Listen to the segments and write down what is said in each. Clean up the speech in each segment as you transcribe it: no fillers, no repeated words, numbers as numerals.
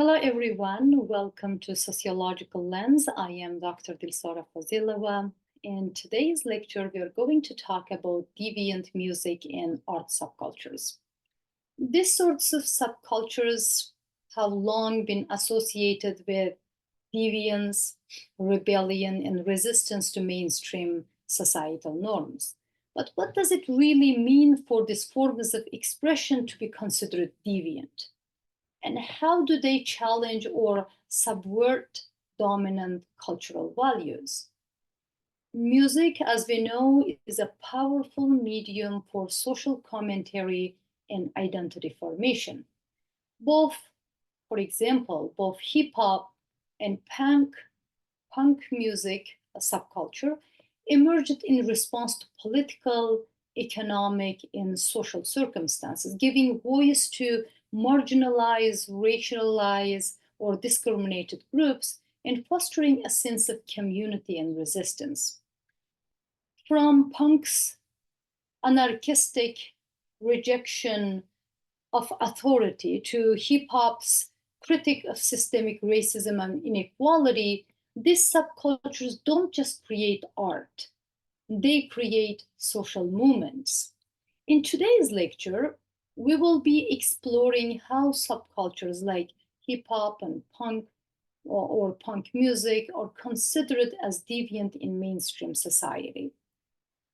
Hello, everyone. Welcome to Sociological Lens. I am Dr. Dilsora Fozilova. In today's lecture, we are going to talk about deviant music and art subcultures. These sorts of subcultures have long been associated with deviance, rebellion, and resistance to mainstream societal norms. But what does it really mean for these forms of expression to be considered deviant? And how do they challenge or subvert dominant cultural values? Music, as we know, is a powerful medium for social commentary and identity formation. For example, both hip hop and punk music, a subculture, emerged in response to political, economic, and social circumstances, giving voice to marginalized, racialized, or discriminated groups, and fostering a sense of community and resistance. From punk's anarchistic rejection of authority to hip hop's critique of systemic racism and inequality, these subcultures don't just create art, they create social movements. In today's lecture, we will be exploring how subcultures like hip hop and punk or punk music are considered as deviant in mainstream society.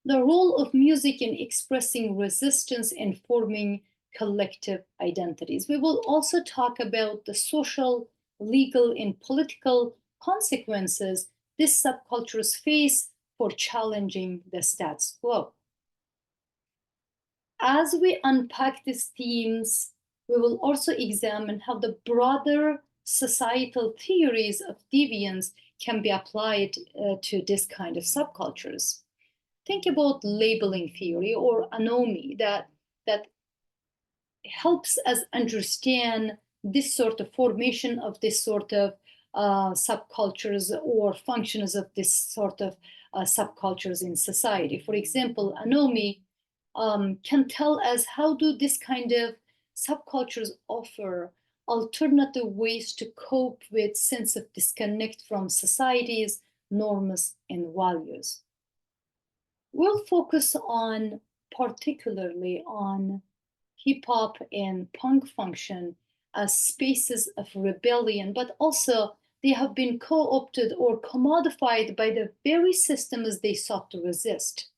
The role of music in expressing resistance and forming collective identities. We will also talk about the social, legal, and political consequences these subcultures face for challenging the status quo. As we unpack these themes, we will also examine how the broader societal theories of deviance can be applied to this kind of subcultures. Think about labeling theory or anomy that helps us understand this sort of formation of this sort of subcultures or functions of this sort of subcultures in society. For example, anomy can tell us how do this kind of subcultures offer alternative ways to cope with sense of disconnect from society's norms and values. We'll focus on particularly on hip hop and punk function as spaces of rebellion, but also they have been co-opted or commodified by the very systems they sought to resist.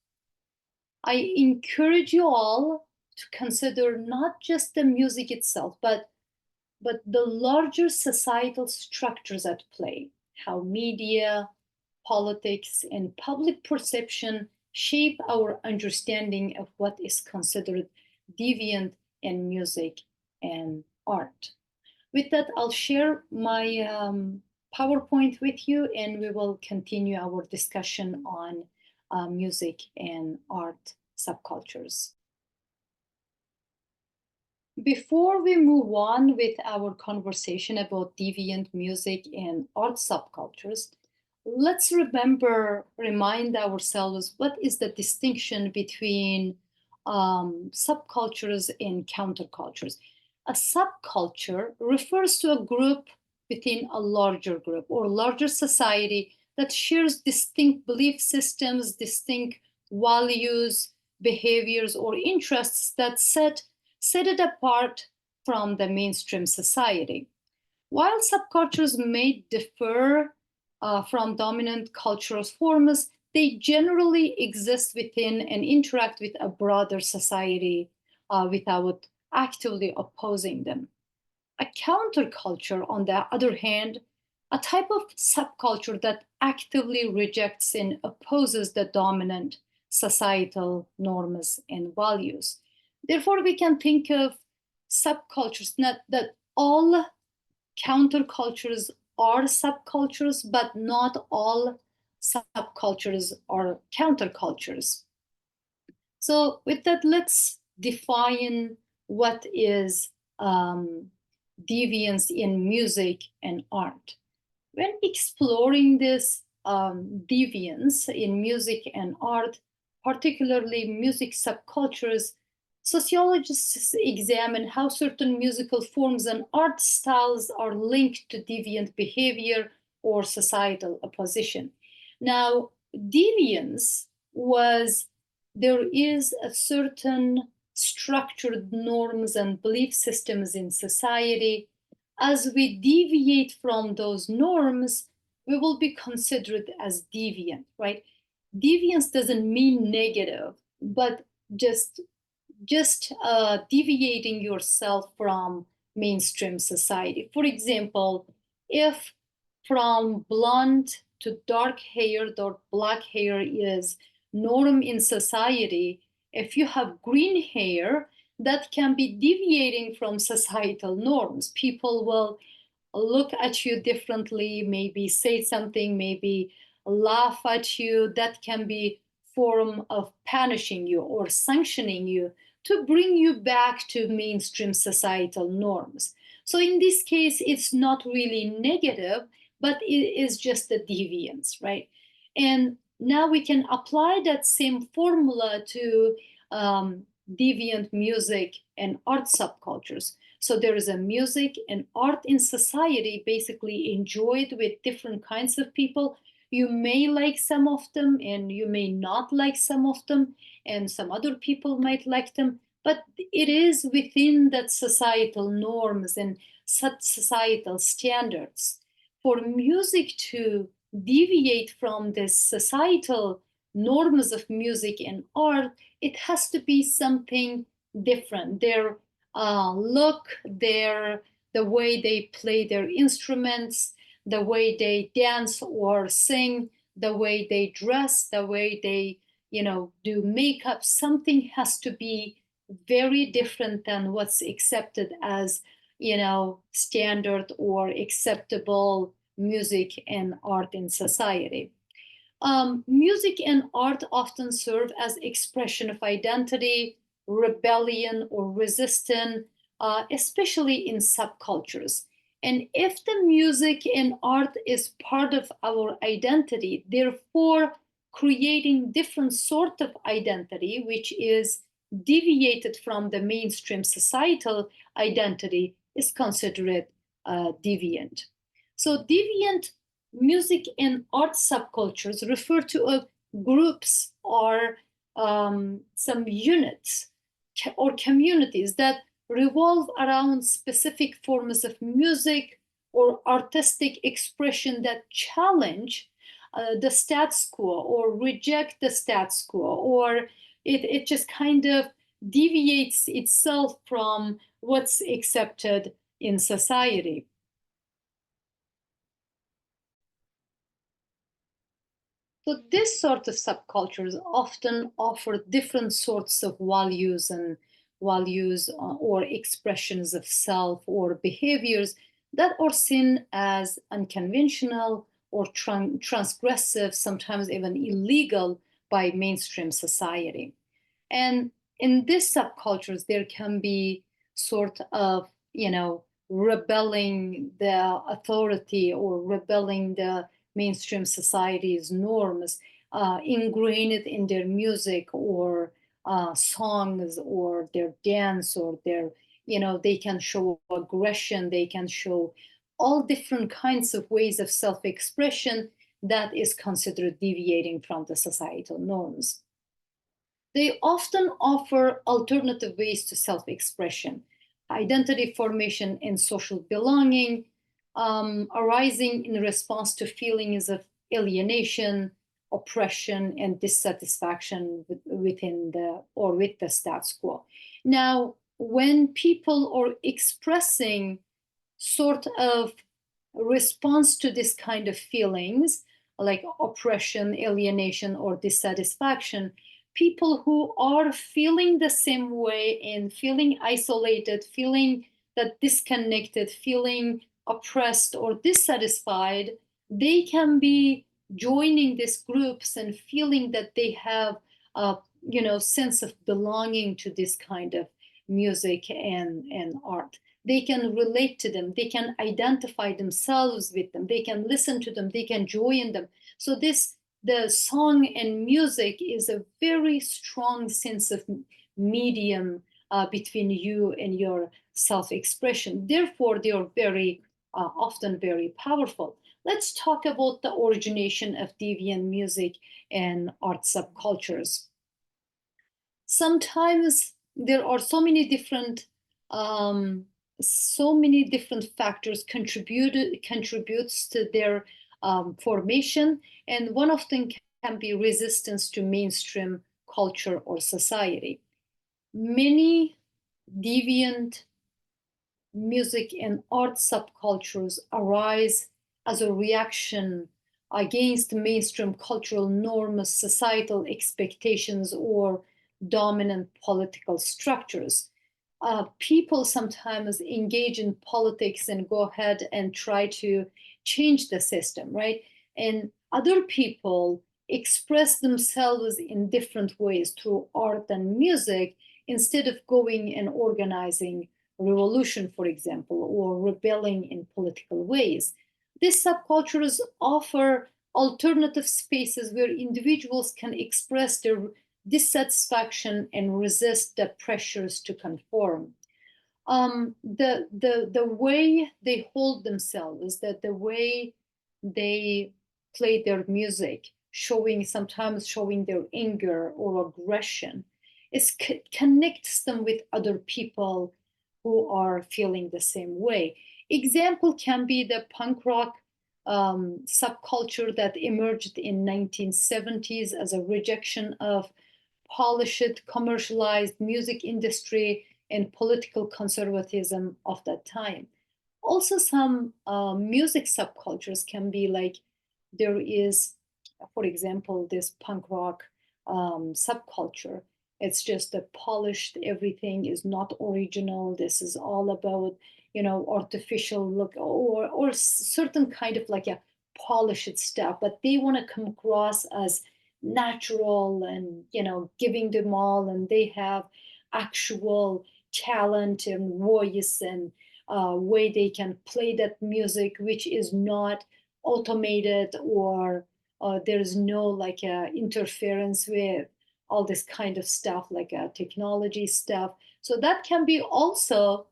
I encourage you all to consider not just the music itself, but the larger societal structures at play, how media, politics, and public perception shape our understanding of what is considered deviant in music and art. With that, I'll share my PowerPoint with you, and we will continue our discussion on music and art subcultures. Before we move on with our conversation about deviant music and art subcultures, let's remind ourselves what is the distinction between subcultures and countercultures. A subculture refers to a group within a larger group or larger society that shares distinct belief systems, distinct values, behaviors, or interests that set it apart from the mainstream society. While subcultures may differ from dominant cultural forms, they generally exist within and interact with a broader society without actively opposing them. A counterculture, on the other hand, a type of subculture that actively rejects and opposes the dominant societal norms and values. Therefore, we can think of subcultures, not that all countercultures are subcultures, but not all subcultures are countercultures. So with that, let's define what is deviance in music and art. When exploring this deviance in music and art, particularly music subcultures, Sociologists examine how certain musical forms and art styles are linked to deviant behavior or societal opposition. Now, deviance was, there is a certain structured norms and belief systems in society. As we deviate from those norms, we will be considered as deviant, right? Deviance doesn't mean negative, but just deviating yourself from mainstream society. For example, if from blonde to dark haired or black hair is norm in society, if you have green hair, that can be deviating from societal norms. People will look at you differently, maybe say something, maybe laugh at you. That can be form of punishing you or sanctioning you to bring you back to mainstream societal norms. So in this case, it's not really negative, but it is just a deviance, right? And now we can apply that same formula to deviant music and art subcultures. So there is a music and art in society basically enjoyed with different kinds of people. You may like some of them and you may not like some of them, and some other people might like them, but it is within that societal norms and societal standards. For music to deviate from the societal norms of music and art, it has to be something different. Their look, the way they play their instruments, the way they dance or sing, the way they dress, the way they, do makeup. Something has to be very different than what's accepted as, standard or acceptable music and art in society. Music and art often serve as expression of identity, rebellion, or resistance, especially in subcultures. And if the music and art is part of our identity, therefore creating different sort of identity, which is deviated from the mainstream societal identity, is considered deviant. So deviant music and art subcultures refer to groups or some units or communities that revolve around specific forms of music or artistic expression that challenge the status quo or reject the status quo, or it just kind of deviates itself from what's accepted in society. So this sort of subcultures often offer different sorts of values or expressions of self or behaviors that are seen as unconventional or transgressive, sometimes even illegal by mainstream society. And in these subcultures, there can be sort of, rebelling the authority or rebelling the mainstream society's norms, ingrained in their music or songs or their dance or their, they can show aggression, they can show all different kinds of ways of self-expression that is considered deviating from the societal norms. They often offer alternative ways to self-expression, identity formation and social belonging, arising in response to feelings of alienation, oppression, and dissatisfaction within with the status quo. Now, when people are expressing sort of response to this kind of feelings, like oppression, alienation, or dissatisfaction, people who are feeling the same way and feeling isolated, feeling that disconnected, feeling oppressed or dissatisfied, they can be joining these groups and feeling that they have a sense of belonging to this kind of music and art. They can relate to them, they can identify themselves with them, they can listen to them, they can join them. So the song and music is a very strong sense of medium between you and your self-expression. Therefore, they are very often very powerful. Let's talk about the origination of deviant music and art subcultures. Sometimes there are so many different factors contributes to their formation, and one of them can be resistance to mainstream culture or society. Many deviant music and art subcultures arise as a reaction against mainstream cultural norms, societal expectations, or dominant political structures. People sometimes engage in politics and go ahead and try to change the system, right? And other people express themselves in different ways through art and music instead of going and organizing revolution, for example, or rebelling in political ways. These subcultures offer alternative spaces where individuals can express their dissatisfaction and resist the pressures to conform. The way they hold themselves, that the way they play their music, sometimes showing their anger or aggression, connects them with other people who are feeling the same way. Example can be the punk rock subculture that emerged in 1970s as a rejection of polished, commercialized music industry and political conservatism of that time. Also, some music subcultures can be like there is, for example, this punk rock subculture. It's just a polished, everything is not original. This is all about, artificial look or certain kind of like a polished stuff, but they want to come across as natural and, giving them all, and they have actual talent and voice and way they can play that music, which is not automated or there's no like interference with all this kind of stuff like technology stuff. So that can be also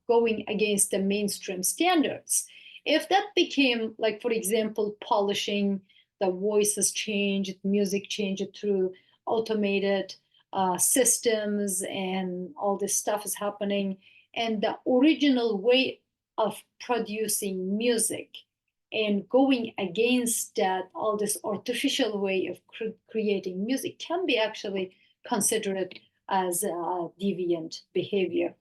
going against the mainstream standards. If that became like, for example, polishing, the voices changed, music changed through automated systems, and all this stuff is happening, and the original way of producing music and going against that, all this artificial way of creating music can be actually considered as deviant behavior.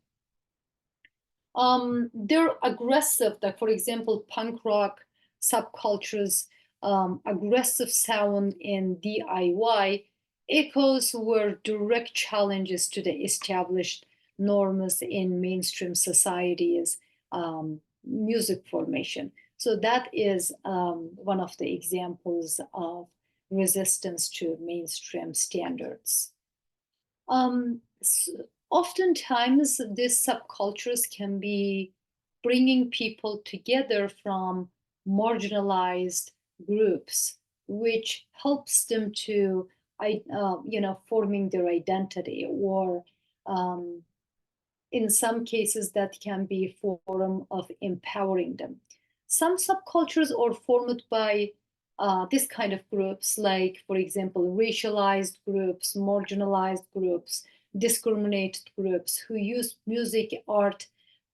They're aggressive, that for example, punk rock subcultures, aggressive sound and DIY echoes were direct challenges to the established norms in mainstream society's music formation. So that is one of the examples of resistance to mainstream standards. Oftentimes, these subcultures can be bringing people together from marginalized groups, which helps them to, forming their identity, or in some cases that can be a form of empowering them. Some subcultures are formed by this kind of groups, like, for example, racialized groups, marginalized groups, discriminated groups who use music, art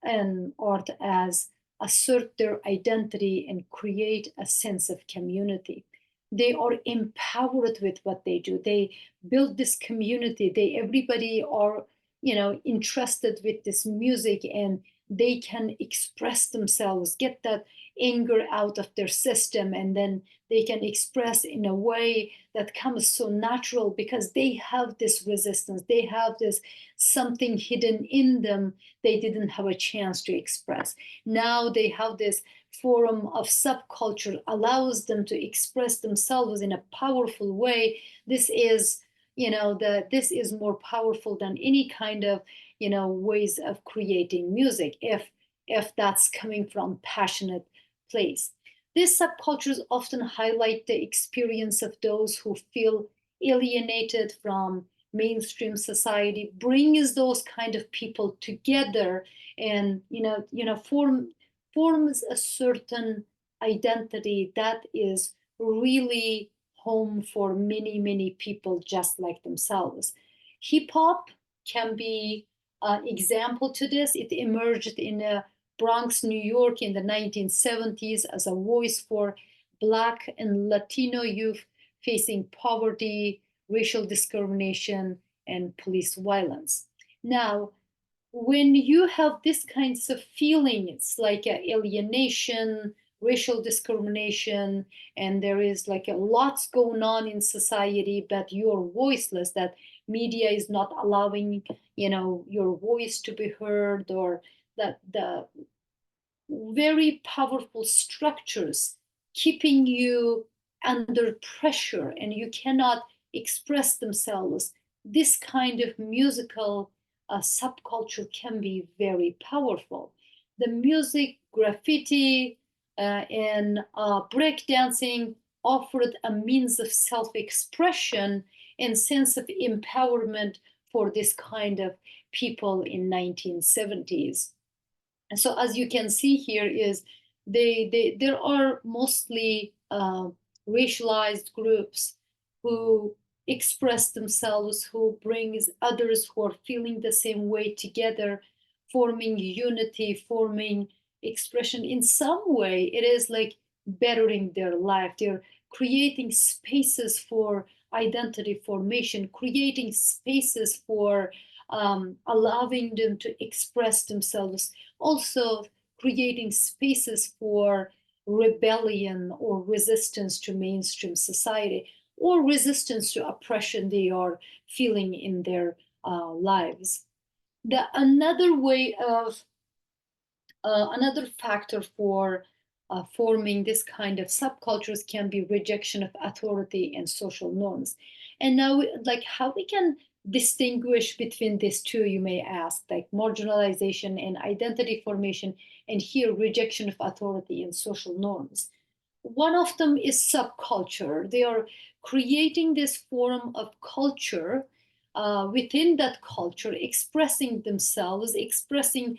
as assert their identity and create a sense of community. They are empowered with what they do. They build this community. Everybody are, entrusted with this music, and they can express themselves, get that anger out of their system, and then they can express in a way that comes so natural because they have this resistance. They have this something hidden in them they didn't have a chance to express. Now they have this forum of subculture, allows them to express themselves in a powerful way. This is, this is more powerful than any kind of, ways of creating music, if that's coming from passionate place. These subcultures often highlight the experience of those who feel alienated from mainstream society, brings those kind of people together, and forms a certain identity that is really home for many people just like themselves. Hip hop can be an example to this. It emerged in Bronx, New York in the 1970s as a voice for Black and Latino youth facing poverty, racial discrimination, and police violence. Now, when you have this kinds of feelings like alienation, racial discrimination, and there is like a lots going on in society, but you're voiceless, that media is not allowing your voice to be heard, or that the very powerful structures keeping you under pressure and you cannot express themselves, this kind of musical subculture can be very powerful. The music, graffiti, and breakdancing offered a means of self-expression and sense of empowerment for this kind of people in 1970s. And so as you can see here is there are mostly racialized groups who express themselves, who brings others who are feeling the same way together, forming unity, forming expression. In some way, it is like bettering their life. They're creating spaces for identity formation, creating spaces for allowing them to express themselves, also creating spaces for rebellion or resistance to mainstream society, or resistance to oppression they are feeling in their lives. Another way of another factor for forming this kind of subcultures can be rejection of authority and social norms. And now, like, how we can distinguish between these two, you may ask, like marginalization and identity formation, and here rejection of authority and social norms. One of them is subculture. They are creating this form of culture within that culture, expressing themselves, expressing,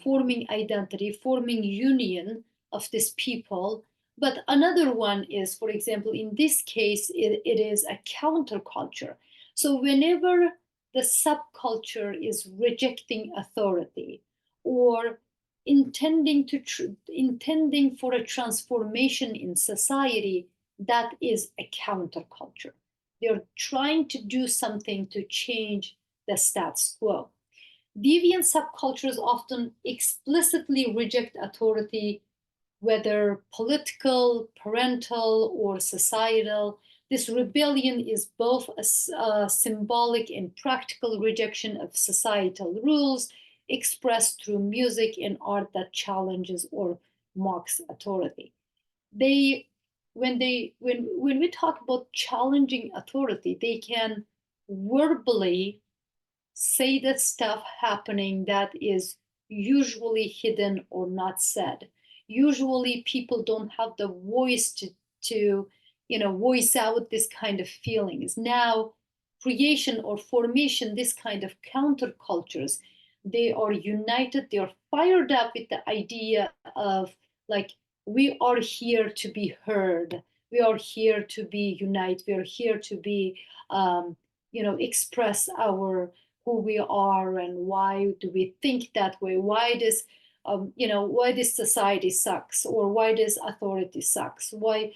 forming identity, forming union of these people. But another one is, for example, in this case, it is a counterculture. So whenever the subculture is rejecting authority or intending for a transformation in society, that is a counterculture. They're trying to do something to change the status quo. Deviant subcultures often explicitly reject authority, whether political, parental, or societal. This rebellion is both a symbolic and practical rejection of societal rules expressed through music and art that challenges or mocks authority. When we talk about challenging authority, they can verbally say that stuff happening that is usually hidden or not said. Usually people don't have the voice to voice out this kind of feelings. Now, creation or formation, this kind of countercultures, they are united, they are fired up with the idea of, like, we are here to be heard, we are here to be united, we are here to be express our who we are and why do we think that way, why why this society sucks, or why this authority sucks, why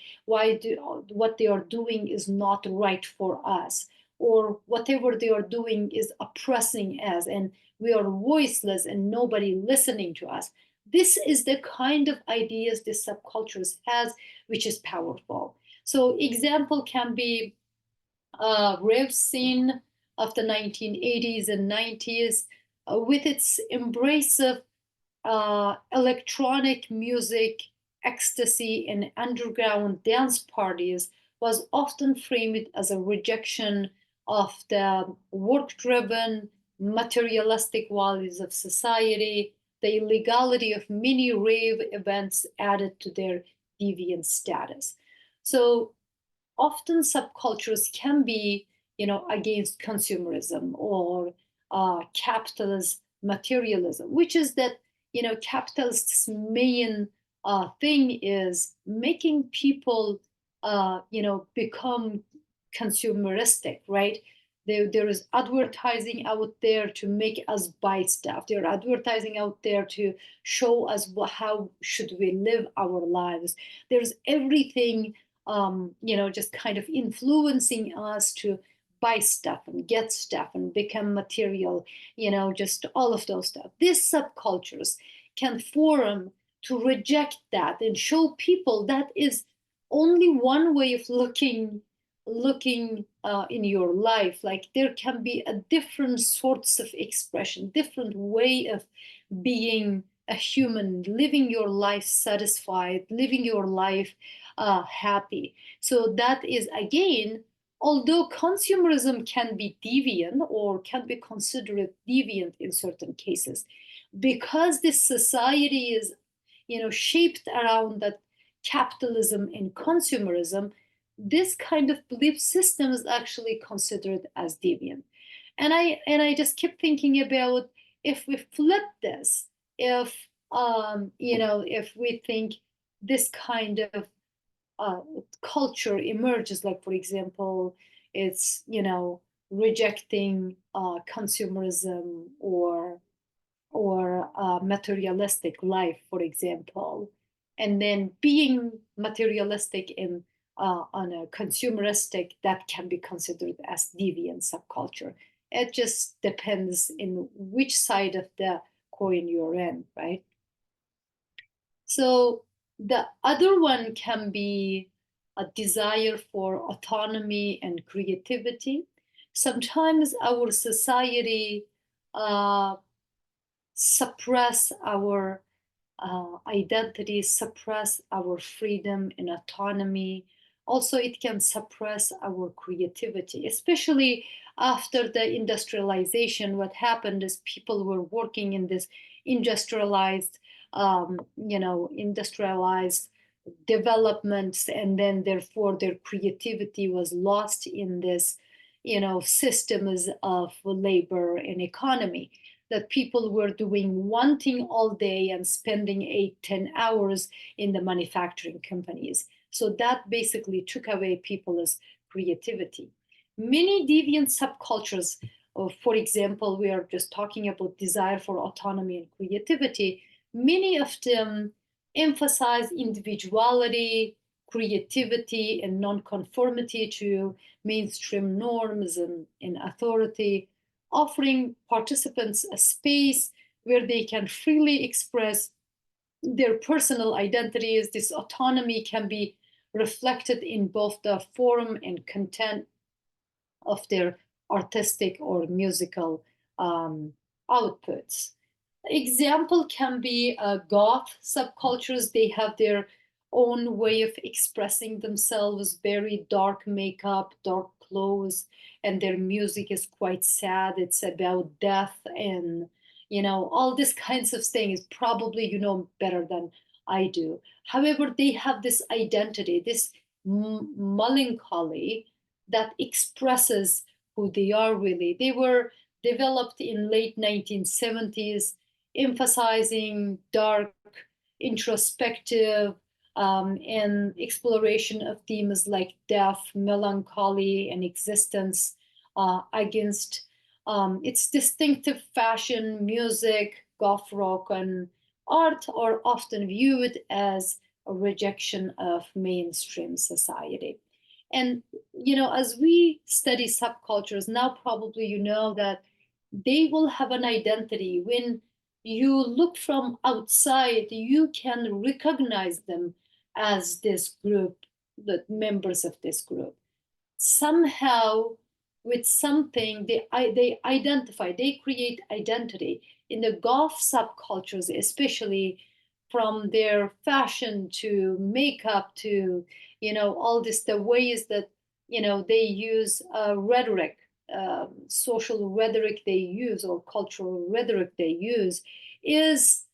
do what they are doing is not right for us, or whatever they are doing is oppressing us, and we are voiceless and nobody listening to us. This is the kind of ideas this subcultures has, which is powerful. So example can be rave scene of the 1980s and 90s, with its embrace of electronic music, ecstasy, and underground dance parties, was often framed as a rejection of the work-driven, materialistic values of society. The illegality of many rave events added to their deviant status. So often subcultures can be against consumerism or capitalist materialism, which is that, capitalists' main thing is making people, become consumeristic, right? There is advertising out there to make us buy stuff. There are advertising out there to show us how should we live our lives. There's everything, just kind of influencing us to buy stuff and get stuff and become material, just all of those stuff. These subcultures can form to reject that and show people that is only one way of looking in your life. Like there can be a different sorts of expression, different way of being a human, living your life satisfied, living your life happy. So that is, again, although consumerism can be deviant or can be considered deviant in certain cases, because this society is, shaped around that capitalism and consumerism, this kind of belief system is actually considered as deviant. And I just keep thinking about, if we flip this, if if we think this kind of culture emerges, like for example, it's rejecting consumerism or materialistic life, for example, and then being materialistic in on a consumeristic, that can be considered as deviant subculture. It just depends in which side of the coin you're in, right? So the other one can be a desire for autonomy and creativity. Sometimes our society suppress our identity, suppress our freedom and autonomy. Also, it can suppress our creativity, especially after the industrialization. What happened is people were working in this industrialized, industrialized developments, and then therefore their creativity was lost in this, systems of labor and economy, that people were doing one thing all day and spending 8-10 hours in the manufacturing companies. So that basically took away people's creativity. Many deviant subcultures, for example, we are just talking about desire for autonomy and creativity, many of them emphasize individuality, creativity, and nonconformity to mainstream norms and authority, offering participants a space where they can freely express their personal identities. This autonomy can be reflected in both the form and content of their artistic or musical outputs. Example can be goth subcultures. They have their own way of expressing themselves, very dark makeup, dark clothes, and their music is quite sad. It's about death and, all these kinds of things. Probably you know better than I do. However, they have this identity, this melancholy that expresses who they are really. They were developed in late 1970s, emphasizing dark, introspective, and exploration of themes like death, melancholy, and existence against its distinctive fashion, music, goth rock, and art are often viewed as a rejection of mainstream society. And, as we study subcultures, now probably you know that they will have an identity. When you look from outside, you can recognize them as this group, the members of this group. Somehow, with something, they identify, they create identity. In the goth subcultures, especially, from their fashion to makeup to, all this, the ways that, they use rhetoric, social rhetoric they use, or cultural rhetoric they use, is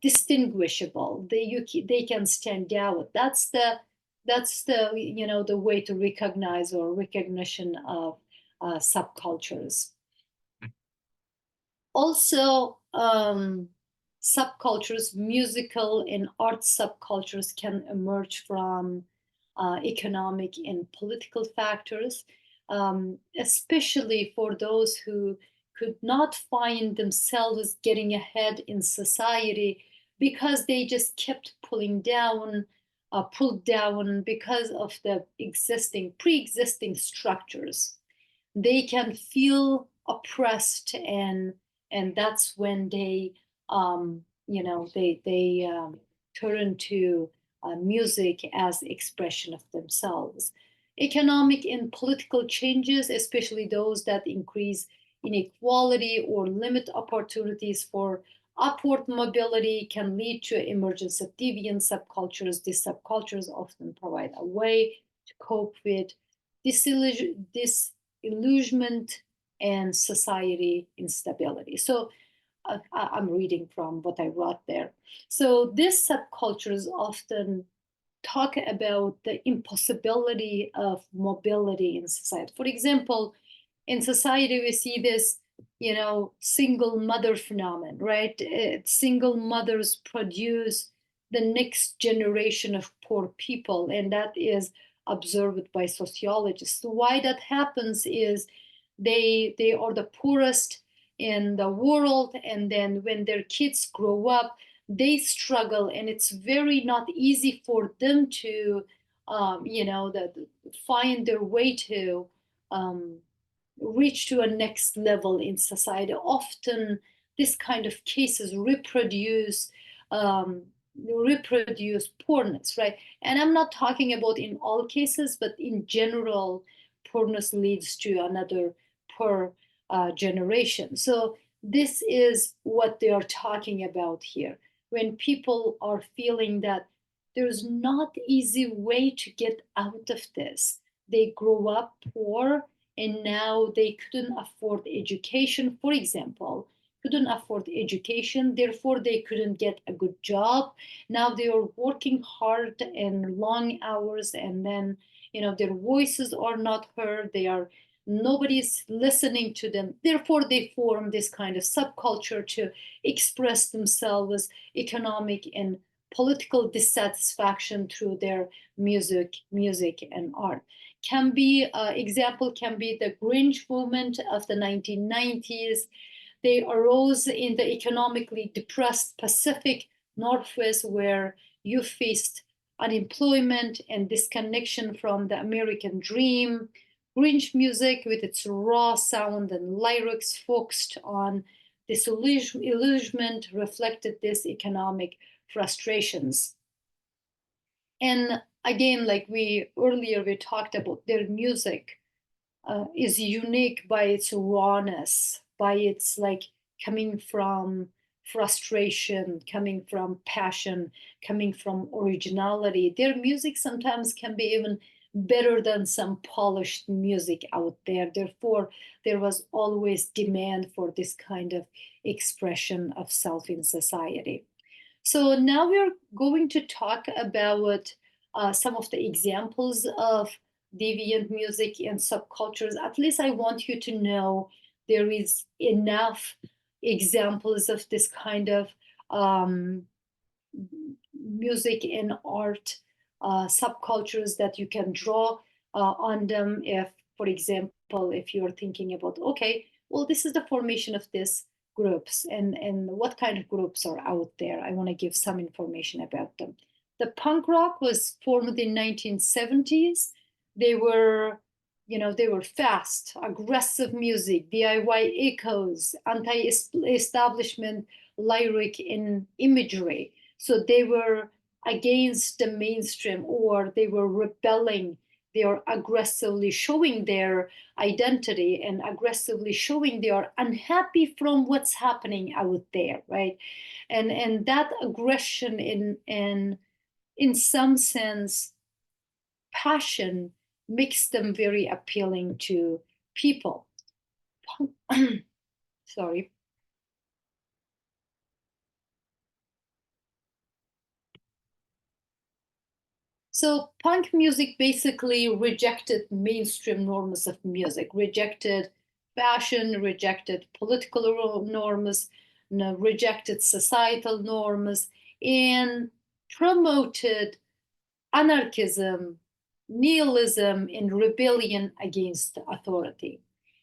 distinguishable. They can stand out. That's the the way to recognize, or recognition of subcultures. Also, subcultures, musical and art subcultures can emerge from economic and political factors, especially for those who could not find themselves getting ahead in society because they just kept pulled down because of the pre-existing structures. They can feel oppressed, and that's when they turn to music as expression of themselves. Economic and political changes, especially those that increase inequality or limit opportunities for upward mobility, can lead to emergence of deviant subcultures. These subcultures often provide a way to cope with disillusionment and society instability. So I'm reading from what I wrote there. So these subcultures often talk about the impossibility of mobility in society. For example, in society, we see this, single mother phenomenon, right? Single mothers produce the next generation of poor people, and that is observed by sociologists. Why that happens is they are the poorest in the world, and then when their kids grow up, they struggle, and it's very not easy for them to find their way to reach to a next level in society. Often this kind of cases reproduce poorness, right? And I'm not talking about in all cases, but in general, poorness leads to another poor generation. So this is what they are talking about here. When people are feeling that there's not easy way to get out of this, they grow up poor, and now they couldn't afford education, for example, therefore they couldn't get a good job. Now they are working hard and long hours, and then their voices are not heard. Nobody's listening to them. Therefore, they form this kind of subculture to express themselves, economic and political dissatisfaction through their music and art. Example can be the grunge movement of the 1990s. They arose in the economically depressed Pacific Northwest, where you faced unemployment and disconnection from the American dream. Grunge music, with its raw sound and lyrics focused on disillusionment, reflected these economic frustrations. And again, like we talked about, their music is unique by its rawness, by its coming from frustration, coming from passion, coming from originality. Their music sometimes can be even better than some polished music out there. Therefore, there was always demand for this kind of expression of self in society. So now we're going to talk about some of the examples of deviant music and subcultures. At least I want you to know there is enough examples of this kind of music and art subcultures that you can draw on them. If, for example, if you're thinking about, okay, well, this is the formation of this groups, and what kind of groups are out there. I want to give some information about them. The punk rock was formed in 1970s. They were fast, aggressive music, DIY echoes, anti-establishment lyric and imagery. So they were against the mainstream, or they were rebelling. They are aggressively showing their identity and aggressively showing they are unhappy from what's happening out there, right? And that aggression in some sense, passion, makes them very appealing to people. Sorry. So punk music basically rejected mainstream norms of music, rejected fashion, rejected political norms, rejected societal norms, and promoted anarchism, nihilism, and rebellion against authority.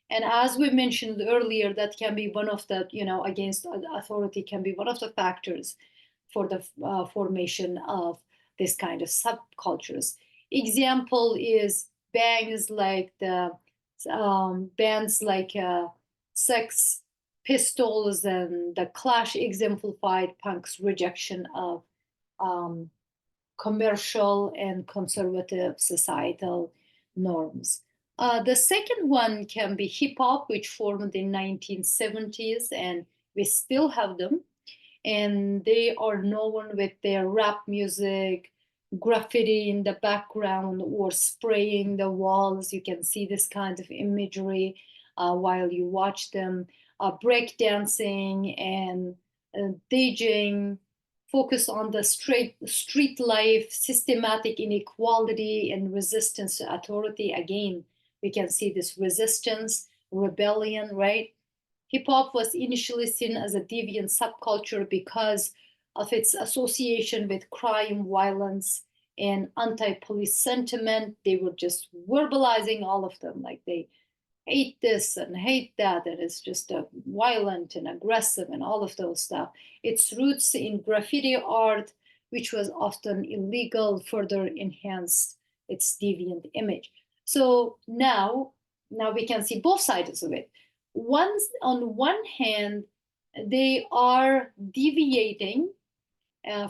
And as we mentioned earlier, that can be one of the, against authority can be one of the factors for the formation of this kind of subcultures. Example is bands like Sex Pistols and the Clash exemplified punk's rejection of um, commercial and conservative societal norms. The second one can be hip hop, which formed in 1970s, and we still have them. And they are known with their rap music, graffiti in the background, or spraying the walls. You can see this kind of imagery while you watch them. Break dancing and DJing focus on the street life, systematic inequality, and resistance to authority. Again, we can see this resistance, rebellion, right? Hip hop was initially seen as a deviant subculture because of its association with crime, violence, and anti police sentiment. They were just verbalizing all of them, like they hate this and hate that, and it's just violent and aggressive and all of those stuff. Its roots in graffiti art, which was often illegal, further enhanced its deviant image. So now we can see both sides of it. On one hand, they are deviating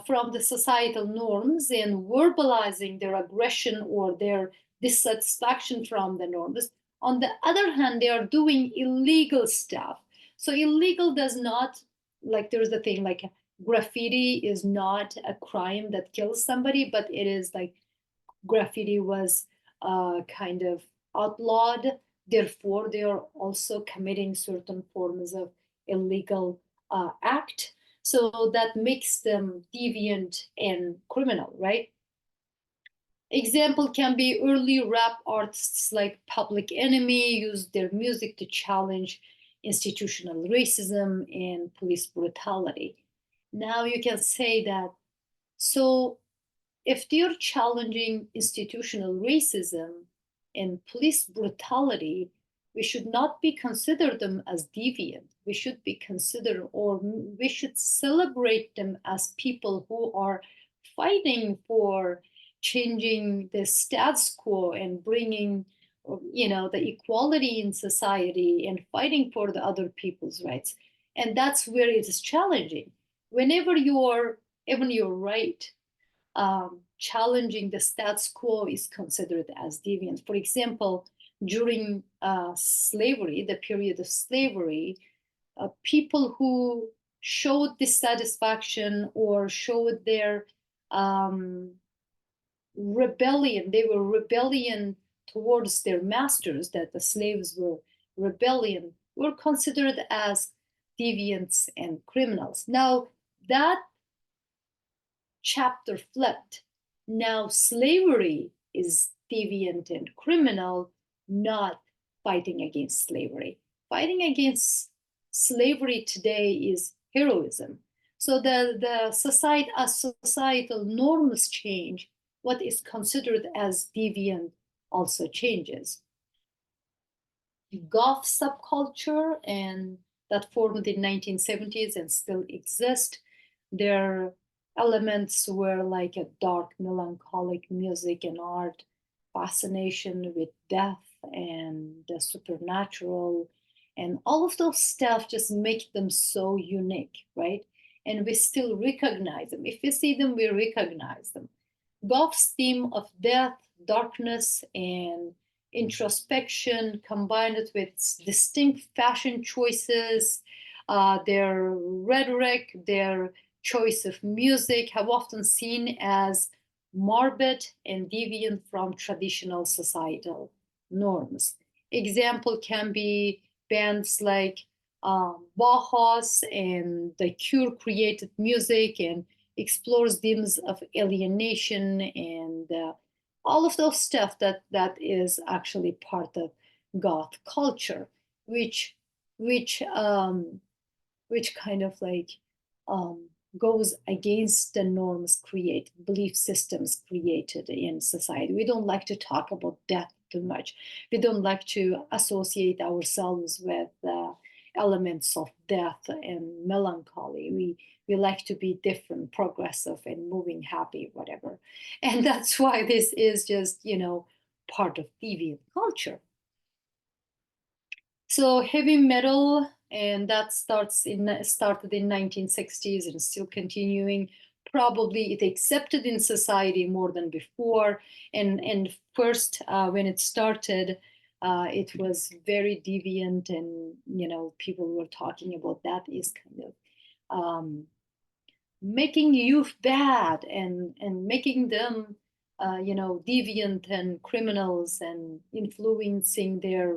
from the societal norms and verbalizing their aggression or their dissatisfaction from the norms. On the other hand, they are doing illegal stuff. So illegal does not, like there's the thing, like graffiti is not a crime that kills somebody, but it is like graffiti was kind of outlawed. Therefore, they are also committing certain forms of illegal act. So that makes them deviant and criminal, right? Example can be early rap artists like Public Enemy used their music to challenge institutional racism and police brutality. Now you can say that, so if they're challenging institutional racism and police brutality, we should not be consider them as deviant. We should be considered, or we should celebrate them as people who are fighting for changing the status quo and bringing, the equality in society and fighting for the other people's rights. And that's where it is challenging. Whenever you're, even you're right, challenging the status quo is considered as deviant. For example, during slavery, the period of slavery, people who showed dissatisfaction or showed their rebellion, they were rebellion towards their masters, that the slaves were rebellion, were considered as deviants and criminals. Now, that chapter flipped. Now slavery is deviant and criminal, not fighting against slavery. Fighting against slavery today is heroism. So the society, as societal norms change, what is considered as deviant also changes. Goth subculture, and that formed in 1970s and still exist. Their elements were like a dark, melancholic music and art, fascination with death and the supernatural, and all of those stuff just make them so unique, right? And we still recognize them. If we see them, we recognize them. Goth's theme of death, darkness, and introspection combined with distinct fashion choices, their rhetoric, their choice of music have often seen as morbid and deviant from traditional societal norms. Example can be bands like Bauhaus and The Cure created music and explores themes of alienation and all of those stuff that is actually part of goth culture, which which um, which kind of like um, goes against the norms created, belief systems created in society. We don't like to talk about death too much. We don't like to associate ourselves with elements of death and melancholy. We like to be different, progressive, and moving, happy, whatever. And that's why this is just, part of deviant culture. So heavy metal, and that started in 1960s and is still continuing. Probably it accepted in society more than before. And first, when it started, it was very deviant, and people were talking about that is kind of making youth bad and making them deviant and criminals and influencing their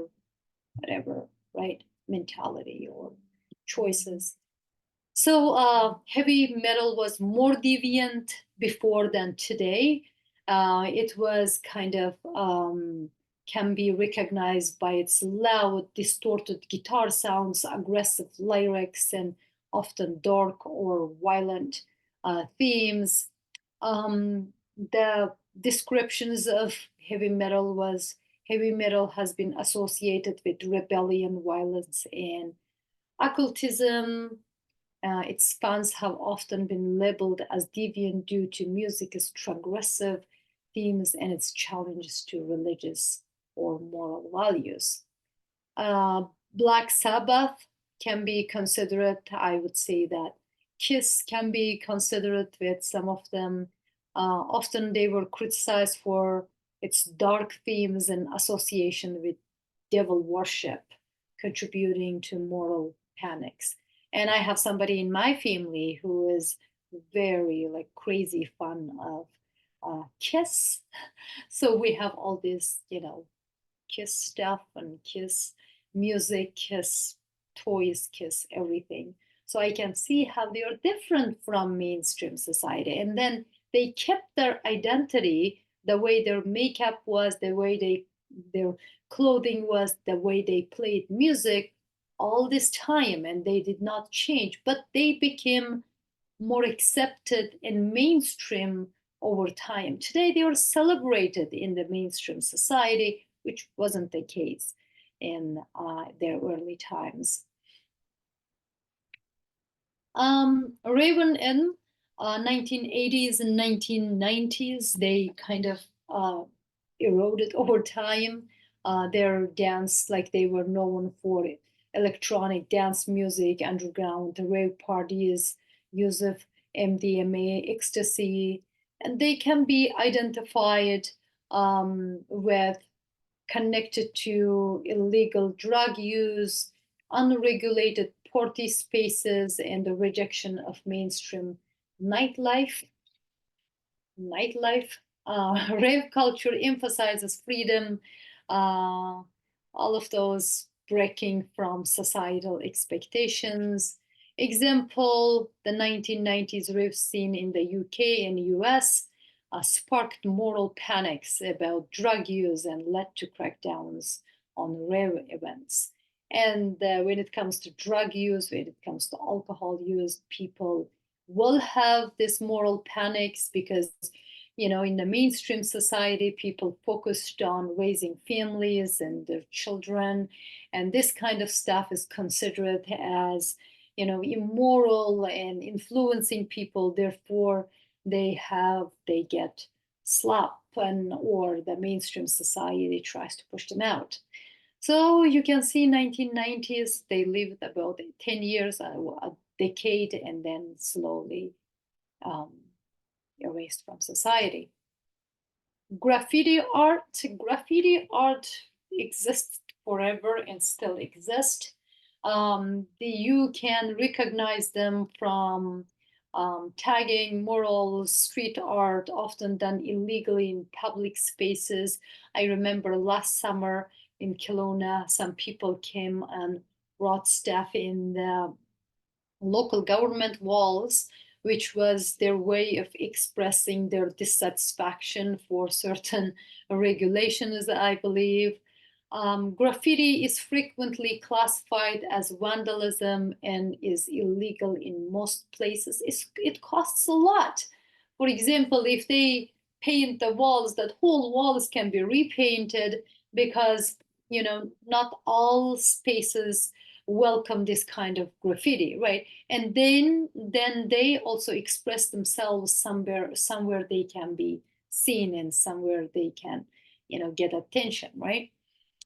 whatever, right, mentality or choices. So heavy metal was more deviant before than today. It was kind of can be recognized by its loud, distorted guitar sounds, aggressive lyrics, and often dark or violent themes. The descriptions of heavy metal has been associated with rebellion, violence, and occultism. Its fans have often been labeled as deviant due to music's transgressive themes and its challenges to religious or moral values. Black Sabbath can be considered, I would say that Kiss can be considered with some of them. Often they were criticized for its dark themes and association with devil worship, contributing to moral panics. And I have somebody in my family who is very like crazy fan of Kiss. So we have all this, Kiss stuff and Kiss music, Kiss toys, Kiss everything. So I can see how they are different from mainstream society. And then they kept their identity, the way their makeup was, the way their clothing was, the way they played music all this time, and they did not change, but they became more accepted in mainstream over time. Today, they are celebrated in the mainstream society, which wasn't the case in their early times. Raven in 1980s and 1990s, they kind of eroded over time. Their dance, like they were known for electronic dance music, underground rave parties, use of MDMA, ecstasy, and they can be identified with connected to illegal drug use, unregulated party spaces, and the rejection of mainstream nightlife. Rave culture emphasizes freedom, all of those breaking from societal expectations. Example, the 1990s rave scene in the UK and US sparked moral panics about drug use and led to crackdowns on rave events. And when it comes to drug use, when it comes to alcohol use, people will have this moral panics because in the mainstream society, people focused on raising families and their children, and this kind of stuff is considered as immoral and influencing people. Therefore, they get slapped, or the mainstream society tries to push them out. So you can see 1990s, they lived about 10 years, a decade, and then slowly erased from society. Graffiti art exists forever and still exists. You can recognize them from tagging murals, street art, often done illegally in public spaces. I remember last summer in Kelowna, some people came and brought stuff in the local government walls which was their way of expressing their dissatisfaction for certain regulations, I believe. Graffiti is frequently classified as vandalism and is illegal in most places. It costs a lot. For example, if they paint the walls, that whole walls can be repainted because, you know, not all spaces welcome this kind of graffiti, right? And then they also express themselves somewhere they can be seen and somewhere they can, you know, get attention, right?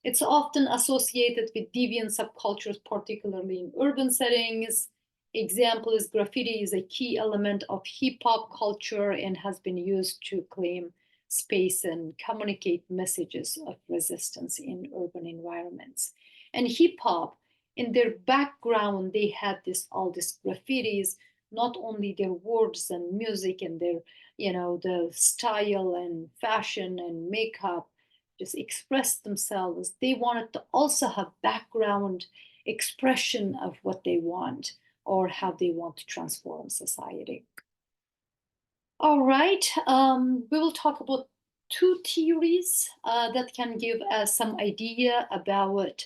It's often associated with deviant subcultures, particularly in urban settings. Example is graffiti is a key element of hip hop culture and has been used to claim space and communicate messages of resistance in urban environments. And hip hop, in their background, they had all these graffitis, not only their words and music and their, you know, the style and fashion and makeup just express themselves. They wanted to also have background expression of what they want or how they want to transform society. All right, we will talk about two theories that can give us some idea about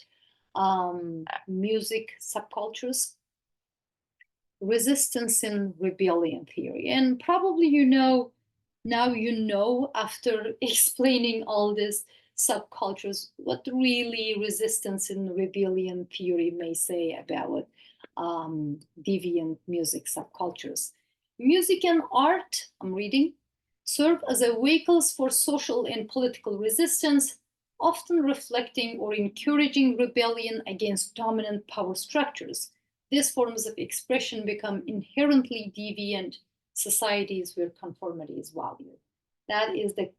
music subcultures: resistance and rebellion theory. And probably now you know after explaining all this subcultures what really resistance and rebellion theory may say about deviant music subcultures. Music and art, I'm reading, serve as a vehicles for social and political resistance, often reflecting or encouraging rebellion against dominant power structures. These forms of expression become inherently deviant societies where conformity is valued. That is the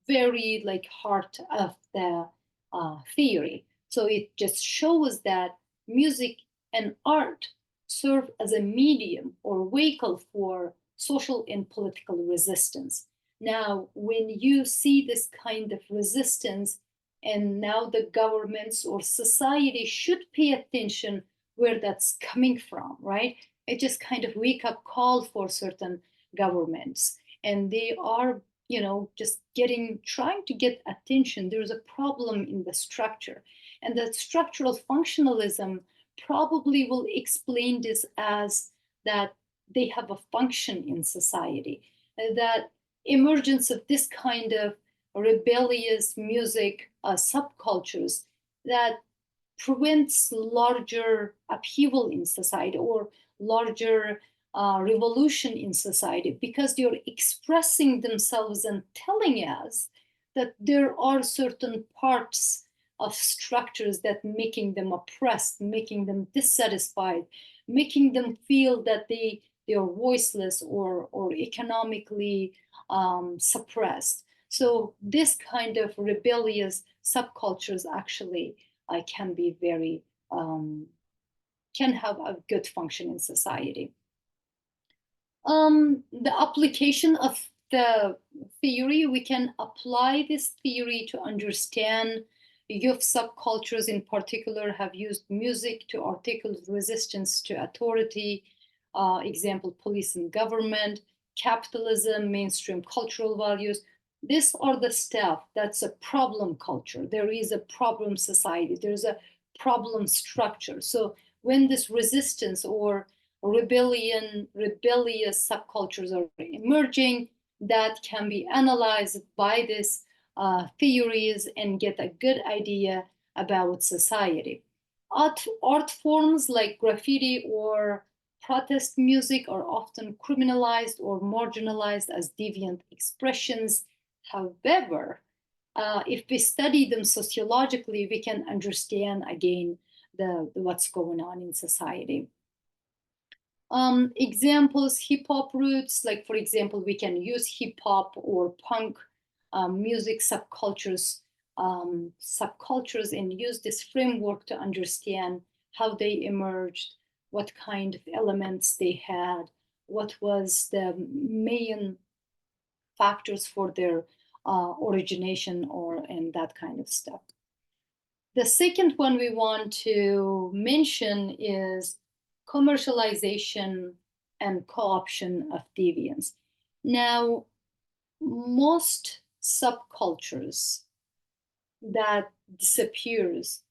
very like heart of the theory. So it just shows that music and art serve as a medium or vehicle for social and political resistance. Now, when you see this kind of resistance, and now the governments or society should pay attention where that's coming from, right? It just kind of wake up call for certain governments, and they are, you know, just trying to get attention. There's a problem in the structure, and that structural functionalism probably will explain this as that they have a function in society, that emergence of this kind of rebellious music subcultures that prevents larger upheaval in society or larger revolution in society, because they're expressing themselves and telling us that there are certain parts of structures that making them oppressed, making them dissatisfied, making them feel that they are voiceless or economically suppressed. So this kind of rebellious subcultures actually can be very can have a good function in society. The application of the theory, we can apply this theory to understand youth subcultures in particular have used music to articulate resistance to authority, example, police and government, capitalism, mainstream cultural values. These are the stuff that's a problem culture. There is a problem society. There's a problem structure. So when this resistance or rebellious subcultures are emerging, that can be analyzed by these theories and get a good idea about society. Art forms like graffiti or protest music are often criminalized or marginalized as deviant expressions. However, if we study them sociologically, we can understand again what's going on in society. Examples, hip hop roots, like for example, we can use hip hop or punk music subcultures and use this framework to understand how they emerged, what kind of elements they had, what was the main factors for their origination and that kind of stuff. The second one we want to mention is commercialization and co-option of deviance. Now, most subcultures that disappears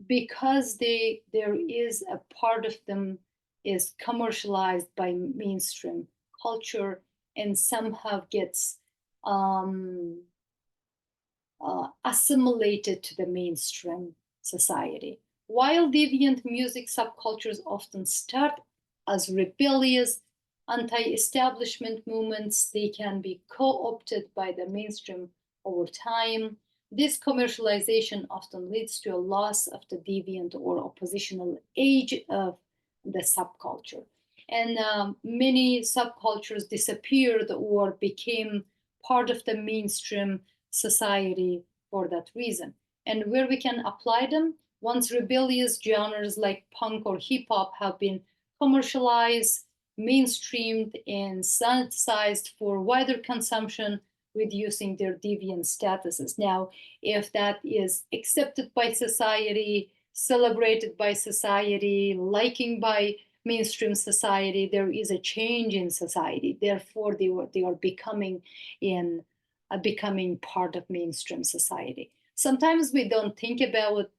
because there is a part of them is commercialized by mainstream culture and somehow gets assimilated to the mainstream society. While deviant music subcultures often start as rebellious anti-establishment movements, they can be co-opted by the mainstream over time. This commercialization often leads to a loss of the deviant or oppositional edge of the subculture. And many subcultures disappeared or became part of the mainstream society for that reason. And where we can apply them, once rebellious genres like punk or hip hop have been commercialized, mainstreamed, and synthesized for wider consumption, reducing their deviant statuses. Now, if that is accepted by society, celebrated by society, liking by mainstream society, there is a change in society. Therefore, they are becoming part of mainstream society. Sometimes we don't think about,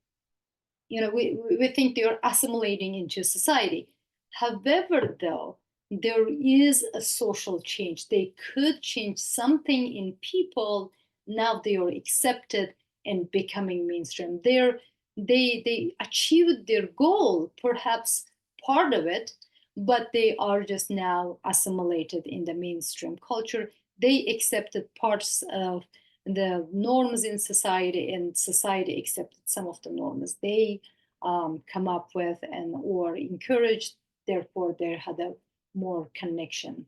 we think they're assimilating into society. However, though, there is a social change. They could change something in people. Now they are accepted and becoming mainstream. They achieved their goal, perhaps part of it, but they are just now assimilated in the mainstream culture. They accepted parts of the norms in society, and society accepted some of the norms they come up with and or encouraged. Therefore, they had a more connection.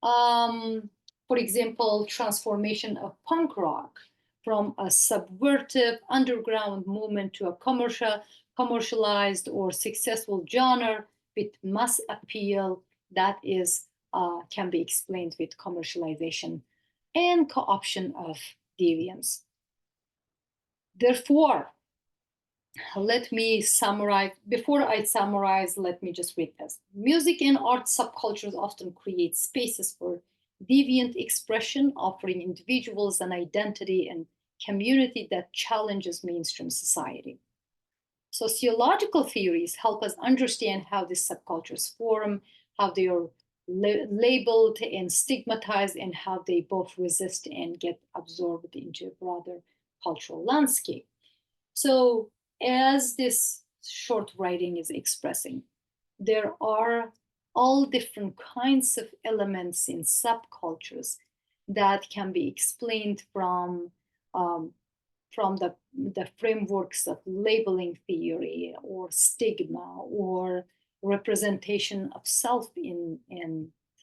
For example, transformation of punk rock from a subversive underground movement to a commercialized or successful genre with mass appeal that is can be explained with commercialization and co-option of deviance. Therefore, let me summarize. Before I summarize, let me just read this. Music and art subcultures often create spaces for deviant expression, offering individuals an identity and community that challenges mainstream society. Sociological theories help us understand how these subcultures form, how they are labeled and stigmatized, and how they both resist and get absorbed into a broader cultural landscape. So, as this short writing is expressing, there are all different kinds of elements in subcultures that can be explained from the frameworks of labeling theory or stigma or representation of self in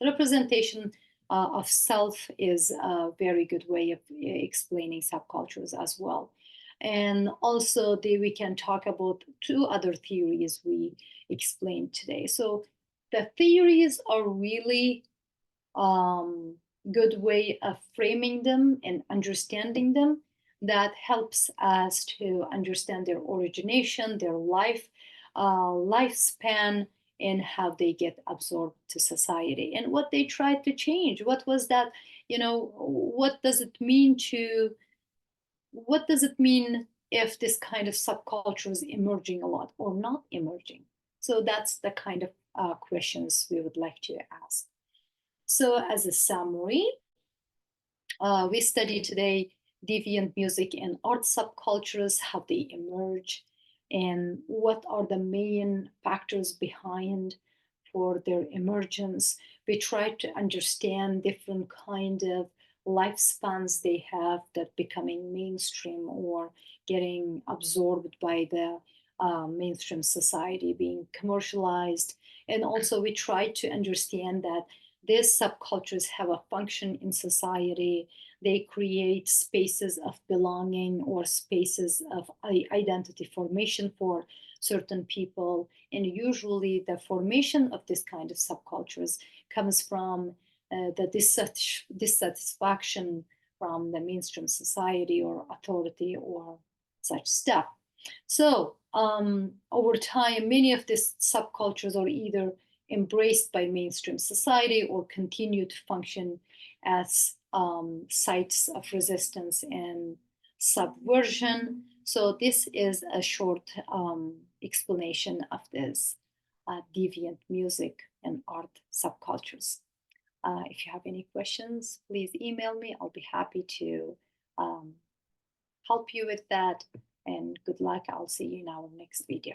representation of self is a very good way of explaining subcultures as well. And also we can talk about two other theories we explained today. So the theories are really good way of framing them and understanding them that helps us to understand their origination, their lifespan, and how they get absorbed to society and what they tried to change. What was that, what does it mean if this kind of subculture is emerging a lot or not emerging? So that's the kind of questions we would like to ask. So as a summary, we studied today deviant music and art subcultures, how they emerge, and what are the main factors behind for their emergence. We tried to understand different kind of lifespans they have that becoming mainstream or getting absorbed by the mainstream society, being commercialized. And also we tried to understand that these subcultures have a function in society. They create spaces of belonging or spaces of identity formation for certain people. And usually the formation of this kind of subcultures comes from the dissatisfaction from the mainstream society or authority or such stuff. So over time, many of these subcultures are either embraced by mainstream society or continue to function as sites of resistance and subversion. So this is a short explanation of this deviant music and art subcultures. If you have any questions, please email me. I'll be happy to help you with that. And good luck. I'll see you in our next video.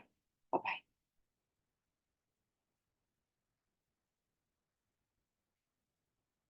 Bye-bye.